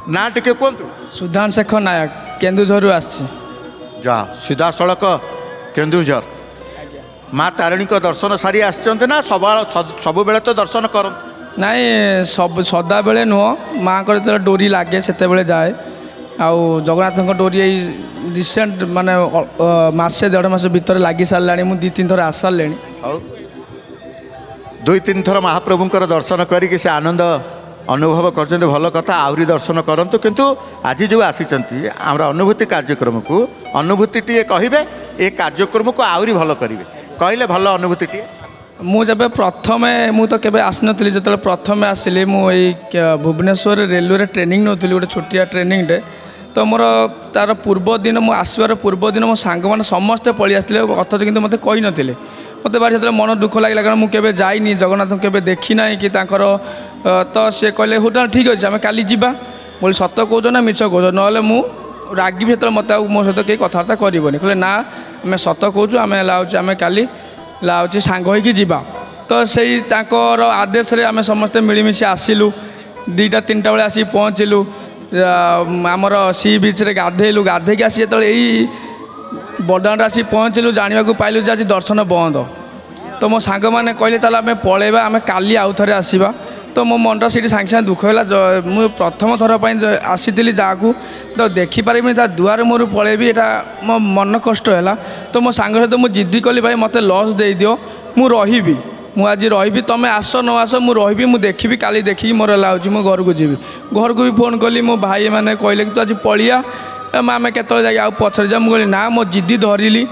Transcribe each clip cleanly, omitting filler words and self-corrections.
ନା ଟିକେ କୁହନ୍ତୁ। ସୁଧାଂଶ ଶେଖର ନାୟକ କେନ୍ଦୁଝରରୁ ଆସିଛି। ଯା ସିଧାସଳଖ କେନ୍ଦୁଝର। ମା ତାରିଣୀଙ୍କ ଦର୍ଶନ ସାରି ଆସିଛନ୍ତି ନା ସବୁବେଳେ ତ ଦର୍ଶନ କରନ୍ତି? ନାଇଁ ସବୁ ସଦାବେଳେ ନୁହଁ, ମାଆଙ୍କର ଯେତେବେଳେ ଡୋରି ଲାଗେ ସେତେବେଳେ ଯାଏ। ଆଉ ଜଗନ୍ନାଥଙ୍କ ଡୋରି ଏଇ ରିସେଣ୍ଟ ମାନେ ମାସେ ଦେଢ଼ ମାସ ଭିତରେ ଲାଗି ସାରିଲାଣି। ମୁଁ 2-3 ଥର ଆସିସାରିଲେଣି। ହଉ 2-3 ଥର ମହାପ୍ରଭୁଙ୍କର ଦର୍ଶନ କରିକି ସେ ଆନନ୍ଦ ଅନୁଭବ କରୁଛନ୍ତି, ଭଲ କଥା। ଆହୁରି ଦର୍ଶନ କରନ୍ତୁ। କିନ୍ତୁ ଆଜି ଯେଉଁ ଆସିଛନ୍ତି ଆମର ଅନୁଭୂତି କାର୍ଯ୍ୟକ୍ରମକୁ, ଅନୁଭୂତିଟିଏ କହିବେ, ଏ କାର୍ଯ୍ୟକ୍ରମକୁ ଆହୁରି ଭଲ କରିବେ, କହିଲେ ଭଲ ଅନୁଭୂତିଟିଏ। ମୁଁ ଯେବେ ପ୍ରଥମେ, ମୁଁ ତ କେବେ ଆସିନଥିଲି, ଯେତେବେଳେ ପ୍ରଥମେ ଆସିଲି ମୁଁ ଏଇ ଭୁବନେଶ୍ୱର ରେଲୱେରେ ଟ୍ରେନିଂ ନେଉଥିଲି, ଗୋଟେ ଛୋଟିଆ ଟ୍ରେନିଂଟେ। ତ ମୋର ତାର ପୂର୍ବଦିନ, ମୁଁ ଆସିବାର ପୂର୍ବଦିନ ମୋ ସାଙ୍ଗମାନେ ସମସ୍ତେ ପଳେଇ ଆସିଥିଲେ, ଅଥଚ କିନ୍ତୁ ମୋତେ କହିନଥିଲେ। ମୋତେ ଭାରି ସେତେବେଳେ ମନ ଦୁଃଖ ଲାଗିଲା, କାରଣ ମୁଁ କେବେ ଯାଇନି, ଜଗନ୍ନାଥଙ୍କୁ କେବେ ଦେଖି ନାହିଁ କି ତାଙ୍କର। ତ ସେ କହିଲେ ହଉ ତାହେଲେ ଠିକ୍ ଅଛି ଆମେ କାଲି ଯିବା। ମୁଁ କହିଲି ସତ କହୁଛ ନା ମିଛ କହୁଛ, ନହେଲେ ମୁଁ ରାଗିବି ସେତେବେଳେ, ମୋତେ ଆଉ ମୋ ସହିତ କେହି କଥାବାର୍ତ୍ତା କରିବନି। କହିଲେ ନା ଆମେ ସତ କହୁଛୁ, ଆମେ ହେଲା ହେଉଛି ଆମେ କାଲି ହେଲା ହେଉଛି ସାଙ୍ଗ ହୋଇକି ଯିବା। ତ ସେଇ ତାଙ୍କର ଆଦେଶରେ ଆମେ ସମସ୍ତେ ମିଳିମିଶି ଆସିଲୁ। 2ଟା-3ଟା ବେଳେ ଆସିକି ପହଞ୍ଚିଲୁ। ଆମର ସି ବିଚ୍ରେ ଗାଧେଇଲୁ। ଗାଧେଇକି ଆସି ଯେତେବେଳେ ଏଇ ବଡ଼ଦାଣ୍ଡରେ ଆସିକି ପହଞ୍ଚିଲୁ, ଜାଣିବାକୁ ପାଇଲୁ ଯେ ଆଜି ଦର୍ଶନ ବନ୍ଦ। ତ ମୋ ସାଙ୍ଗମାନେ କହିଲେ ତାହେଲେ ଆମେ ପଳେଇବା, ଆମେ କାଲି ଆଉ ଥରେ ଆସିବା। ତ ମୋ ମନଟା ସେଇଠି ସାଙ୍ଗେ ସାଙ୍ଗେ ଦୁଃଖ ହେଲା। ମୁଁ ପ୍ରଥମ ଥର ପାଇଁ ଆସିଥିଲି ଯାହାକୁ ତ ଦେଖିପାରିବିନି, ତା ଦୁଆର ମୁହଁରୁ ପଳେଇବି, ଏଇଟା ମୋ ମନ କଷ୍ଟ ହେଲା। ତ ମୋ ସାଙ୍ଗ ସହିତ ମୁଁ ଜିଦ୍ଦି କଲି, ଭାଇ ମୋତେ ଲସ୍ ଦେଇଦିଅ, ମୁଁ ରହିବି, ମୁଁ ଆଜି ରହିବି, ତୁମେ ଆସ ନ ଆସ ମୁଁ ରହିବି, ମୁଁ ଦେଖିବି, କାଲି ଦେଖିକି ମୋର ହେଲା ହେଉଛି ମୁଁ ଘରକୁ ଯିବି। ଘରକୁ ବି ଫୋନ୍ କଲି, ମୋ ଭାଇମାନେ କହିଲେ କି ତୁ ଆଜି ପଳିଆ, ଆମେ କେତେବେଳେ ଯାଇକି ଆଉ ପଛରେ ଯିବା। ମୁଁ କହିଲି ନା, ମୋ ଜିଦ୍ଦି ଧରିଲି।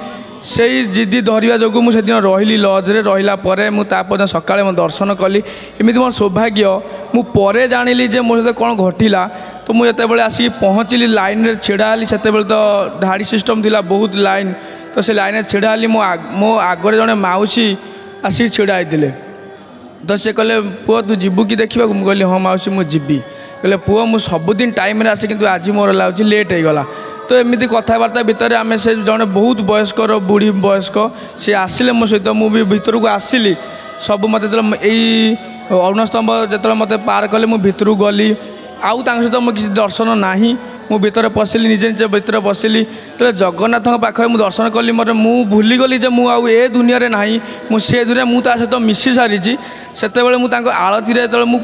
ସେଇ ଜିଦ୍ଦି ଧରିବା ଯୋଗୁଁ ମୁଁ ସେଦିନ ରହିଲି ଲଜ୍ରେ। ରହିଲା ପରେ ମୁଁ ତାପରଦିନ ସକାଳେ ମୁଁ ଦର୍ଶନ କଲି। ଏମିତି ମୋର ସୌଭାଗ୍ୟ, ମୁଁ ପରେ ଜାଣିଲି ଯେ ମୋ ସହିତ କ'ଣ ଘଟିଲା। ତ ମୁଁ ଯେତେବେଳେ ଆସିକି ପହଞ୍ଚିଲି, ଲାଇନ୍ରେ ଛିଡ଼ା ହେଲି, ସେତେବେଳେ ତ ଧାଡ଼ି ସିଷ୍ଟମ୍ ଥିଲା, ବହୁତ ଲାଇନ୍। ତ ସେ ଲାଇନ୍ରେ ଛିଡ଼ା ହେଲି, ମୋ ଆଗରେ ଜଣେ ମାଉସୀ ଆସିକି ଛିଡ଼ା ହେଇଥିଲେ। ତ ସେ କହିଲେ ପୁଅ ତୁ ଯିବୁ କି ଦେଖିବାକୁ? ମୁଁ କହିଲି ହଁ ମାଉସୀ ମୁଁ ଯିବି। କହିଲେ ପୁଅ ମୁଁ ସବୁଦିନ ଟାଇମ୍ରେ ଆସେ, କିନ୍ତୁ ଆଜି ମୋର ଲାଗୁଛି ଲେଟ୍ ହେଇଗଲା। ତ ଏମିତି କଥାବାର୍ତ୍ତା ଭିତରେ ଆମେ, ସେ ଜଣେ ବହୁତ ବୟସ୍କର ବୁଢ଼ୀ ବୟସ୍କ, ସେ ଆସିଲେ ମୋ ସହିତ। ମୁଁ ବି ଭିତରକୁ ଆସିଲି। ସବୁ ମୋତେ ଯେତେବେଳେ ଏଇ ଅରୁଣସ୍ତମ୍ଭ ଯେତେବେଳେ ମୋତେ ପାର କଲେ, ମୁଁ ଭିତରକୁ ଗଲି। ଆଉ ତାଙ୍କ ସହିତ ମୋ କିଛି ଦର୍ଶନ ନାହିଁ। ମୁଁ ଭିତରେ ପଶିଲି, ନିଜେ ନିଜେ ଭିତରେ ବସିଲି। ଯେତେବେଳେ ଜଗନ୍ନାଥଙ୍କ ପାଖରେ ମୁଁ ଦର୍ଶନ କଲି, ମୋତେ ମୁଁ ଭୁଲିଗଲି ଯେ ମୁଁ ଆଉ ଏ ଦୁନିଆରେ ନାହିଁ, ମୁଁ ସେ ଦୁନିଆରେ, ମୁଁ ତା ସହିତ ମିଶି ସାରିଛି। ସେତେବେଳେ ମୁଁ ତାଙ୍କ ଆଳତୀରେ ଯେତେବେଳେ ମୁଁ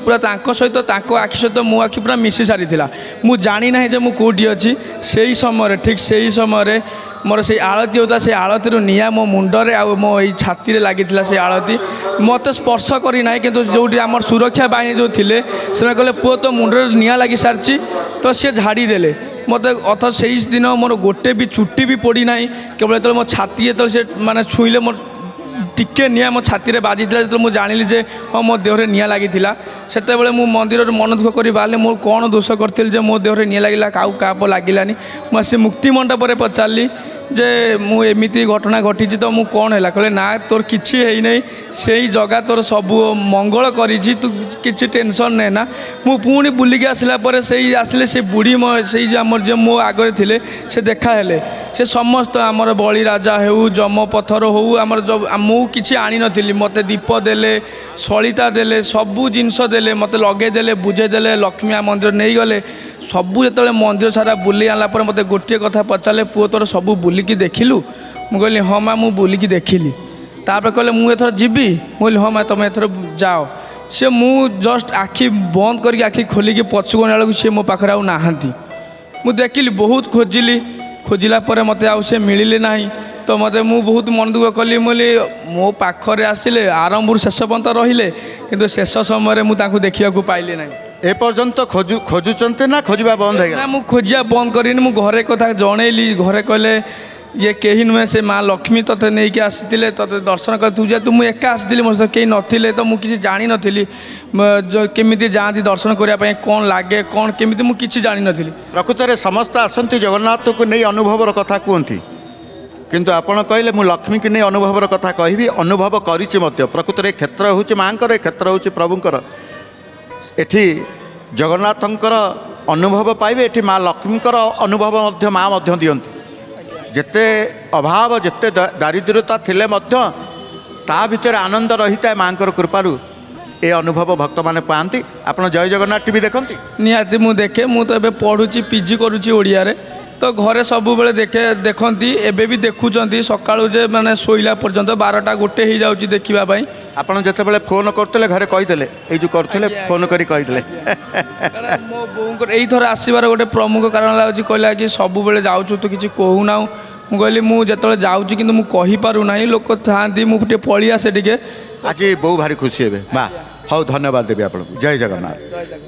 ପୁରା ତାଙ୍କ ସହିତ, ତାଙ୍କ ଆଖି ସହିତ ମୋ ଆଖି ପୁରା ମିଶି ସାରିଥିଲା। ମୁଁ ଜାଣିନାହିଁ ଯେ ମୁଁ କେଉଁଠି ଅଛି। ସେଇ ସମୟରେ, ଠିକ୍ ସେଇ ସମୟରେ ମୋର ସେଇ ଆଳତୀ ହେଉଥିଲା, ସେଇ ଆଳତୀରୁ ନିଆଁ ମୋ ମୁଣ୍ଡରେ ଆଉ ମୋ ଏଇ ଛାତିରେ ଲାଗିଥିଲା। ସେଇ ଆଳତୀ ମୋତେ ସ୍ପର୍ଶ କରିନାହିଁ, କିନ୍ତୁ ଯେଉଁଠି ଆମର ସୁରକ୍ଷା ବାହିନୀ ଯେଉଁ ଥିଲେ, ସେମାନେ କହିଲେ ପୁଅ ତୋ ମୁଣ୍ଡରେ ନିଆଁ ଲାଗିସାରିଛି। ତ ସିଏ ଝାଡ଼ିଦେଲେ ମୋତେ। ଅଥଚ ସେଇ ଦିନ ମୋର ଗୋଟେ ବି ଚୁଟି ବି ପୋଡ଼ିନାହିଁ। କେବଳ ଯେତେବେଳେ ମୋ ଛାତି ଯେତେବେଳେ ସେ ମାନେ ଛୁଇଁଲେ, ମୋର ଟିକେ ନିଆଁ ମୋ ଛାତିରେ ବାଜିଥିଲା। ଯେତେବେଳେ ମୁଁ ଜାଣିଲି ଯେ ହଁ ମୋ ଦେହରେ ନିଆଁ ଲାଗିଥିଲା, ସେତେବେଳେ ମୁଁ ମନ୍ଦିରରୁ ମନ ଦୁଃଖ କରି ବାହାରିଲି। ମୁଁ କ'ଣ ଦୋଷ କରିଥିଲି ଯେ ମୋ ଦେହରେ ନିଆଁ ଲାଗିଲା, କାହାକୁ ଲାଗିଲାନି। ମୁଁ ଆସି ମୁକ୍ତି ମଣ୍ଡପରେ ପଚାରିଲି ଯେ ମୁଁ ଏମିତି ଘଟଣା ଘଟିଛି, ତ ମୁଁ କ'ଣ ହେଲା? କହିଲେ ନା ତୋର କିଛି ହେଇନାହିଁ, ସେଇ ଜଗା ତୋର ସବୁ ମଙ୍ଗଳ କରିଛି, ତୁ କିଛି ଟେନସନ୍ ନେ ନା। ମୁଁ ପୁଣି ବୁଲିକି ଆସିଲା ପରେ ଆସିଲେ ସେ ବୁଢ଼ୀ, ସେଇ ଯେ ଆମର ଯେ ମୋ ଆଗରେ ଥିଲେ, ସେ ଦେଖା ହେଲେ। ସେ ସମସ୍ତ ଆମର ବଳି ରାଜା ହେଉ, ଯମ ପଥର ହେଉ, ଆମର ମୁଁ କିଛି ଆଣିନଥିଲି, ମୋତେ ଦୀପ ଦେଲେ, ସଳିତା ଦେଲେ, ସବୁ ଜିନିଷ ଦେଲେ, ମୋତେ ଲଗେଇଦେଲେ, ବୁଝେଇଦେଲେ, ଲକ୍ଷ୍ମୀ ମନ୍ଦିର ନେଇଗଲେ। ସବୁ ଯେତେବେଳେ ମନ୍ଦିର ସାରା ବୁଲି ଆଣିଲା ପରେ ମୋତେ ଗୋଟିଏ କଥା ପଚାରିଲେ, ପୁଅ ତୋର ସବୁ ବୁଲିକି ଦେଖିଲୁ? ମୁଁ କହିଲି ହଁ ମା ମୁଁ ବୁଲିକି ଦେଖିଲି। ତାପରେ କହିଲେ ମୁଁ ଏଥର ଯିବି? ମୁଁ କହିଲି ହଁ ମା ତୁମେ ଏଥର ଯାଅ। ସେ ମୁଁ ଜଷ୍ଟ ଆଖି ବନ୍ଦ କରିକି ଆଖି ଖୋଲିକି ପଛକୁ ଗଲା ବେଳକୁ ସେ ମୋ ପାଖରେ ଆଉ ନାହାନ୍ତି। ମୁଁ ଦେଖିଲି, ବହୁତ ଖୋଜିଲା ପରେ ମୋତେ ଆଉ ସେ ମିଳିଲେ ନାହିଁ। ତ ମୋତେ ମୁଁ ବହୁତ ମନ ଦୁଃଖ କଲି। ମୁଁ କହିଲି ମୋ ପାଖରେ ଆସିଲେ, ଆରମ୍ଭରୁ ଶେଷ ପର୍ଯ୍ୟନ୍ତ ରହିଲେ, କିନ୍ତୁ ଶେଷ ସମୟରେ ମୁଁ ତାଙ୍କୁ ଦେଖିବାକୁ ପାଇଲି ନାହିଁ। ଏପର୍ଯ୍ୟନ୍ତ ଖୋଜୁଛନ୍ତି ନା ଖୋଜିବା ବନ୍ଦ ହେଇଗଲା? ନା ମୁଁ ଖୋଜିବା ବନ୍ଦ କରିନି। ମୁଁ ଘରେ କଥା ଜଣେଇଲି। ଘରେ କହିଲେ ଇଏ କେହି ନୁହେଁ, ସେ ମା ଲକ୍ଷ୍ମୀ ତୋତେ ନେଇକି ଆସିଥିଲେ, ତୋତେ ଦର୍ଶନ କରି ତୁ ଯେହେତୁ ମୁଁ ଏକା ଆସିଥିଲି, ମୋ ସହିତ କେହି ନଥିଲେ, ତ ମୁଁ କିଛି ଜାଣିନଥିଲି କେମିତି ଯାଆନ୍ତି ଦର୍ଶନ କରିବା ପାଇଁ, କ'ଣ ଲାଗେ, କ'ଣ କେମିତି, ମୁଁ କିଛି ଜାଣିନଥିଲି। ପ୍ରକୃତରେ ସମସ୍ତେ ଆସନ୍ତି ଜଗନ୍ନାଥକୁ ନେଇ ଅନୁଭବର କଥା କୁହନ୍ତି, କିନ୍ତୁ ଆପଣ କହିଲେ ମୁଁ ଲକ୍ଷ୍ମୀକି ନେଇ ଅନୁଭବର କଥା କହିବି, ଅନୁଭବ କରିଛି ମଧ୍ୟ। ପ୍ରକୃତରେ କ୍ଷେତ୍ର ହେଉଛି ମାଆଙ୍କର, ଏ କ୍ଷେତ୍ର ହେଉଛି ପ୍ରଭୁଙ୍କର। ଏଠି ଜଗନ୍ନାଥଙ୍କର ଅନୁଭବ ପାଇବେ, ଏଠି ମା ଲକ୍ଷ୍ମୀଙ୍କର ଅନୁଭବ ମଧ୍ୟ ମା ମଧ୍ୟ ଦିଅନ୍ତି। ଯେତେ ଅଭାବ, ଯେତେ ଦାରିଦ୍ର୍ୟତା ଥିଲେ ମଧ୍ୟ ତା ଭିତରେ ଆନନ୍ଦ ରହିଥାଏ ମାଆଙ୍କର କୃପାରୁ। ଏ ଅନୁଭବ ଭକ୍ତମାନେ ପାଆନ୍ତି। ଆପଣ ଜୟ ଜଗନ୍ନାଥ ଟିଭି ଦେଖନ୍ତି? ନିହାତି ମୁଁ ଦେଖେ। ମୁଁ ତ ଏବେ ପଢ଼ୁଛି, ପିଜି କରୁଛି ଓଡ଼ିଆରେ। ତ ଘରେ ସବୁବେଳେ ଦେଖନ୍ତି, ଏବେ ବି ଦେଖୁଛନ୍ତି। ସକାଳୁ ଯେ ମାନେ ଶୋଇଲା ପର୍ଯ୍ୟନ୍ତ 12ଟା 1 ହେଇଯାଉଛି ଦେଖିବା ପାଇଁ। ଆପଣ ଯେତେବେଳେ ଫୋନ୍ କରୁଥିଲେ ଘରେ କହିଥିଲେ, ଏଇ ଯେଉଁ କରୁଥିଲେ ଫୋନ୍ କରି କହିଥିଲେ? କାରଣ ମୋ ବୋଉଙ୍କର ଏଇଥର ଆସିବାର ଗୋଟେ ପ୍ରମୁଖ କାରଣ ହେଉଛି, କହିଲା କି ସବୁବେଳେ ଯାଉଛୁ ତୁ କିଛି କହୁନାହୁଁ। ମୁଁ କହିଲି ମୁଁ ଯେତେବେଳେ ଯାଉଛି କିନ୍ତୁ ମୁଁ କହିପାରୁନାହିଁ, ଲୋକ ଥାଆନ୍ତି, ମୁଁ ଟିକେ ପଳେଇ ଆସେ ଟିକେ। ଆଜି ବୋଉ ଭାରି ଖୁସି ହେବେ। ବା, ହଉ ଧନ୍ୟବାଦ ଦେବି ଆପଣଙ୍କୁ। ଜୟ ଜଗନ୍ନାଥ।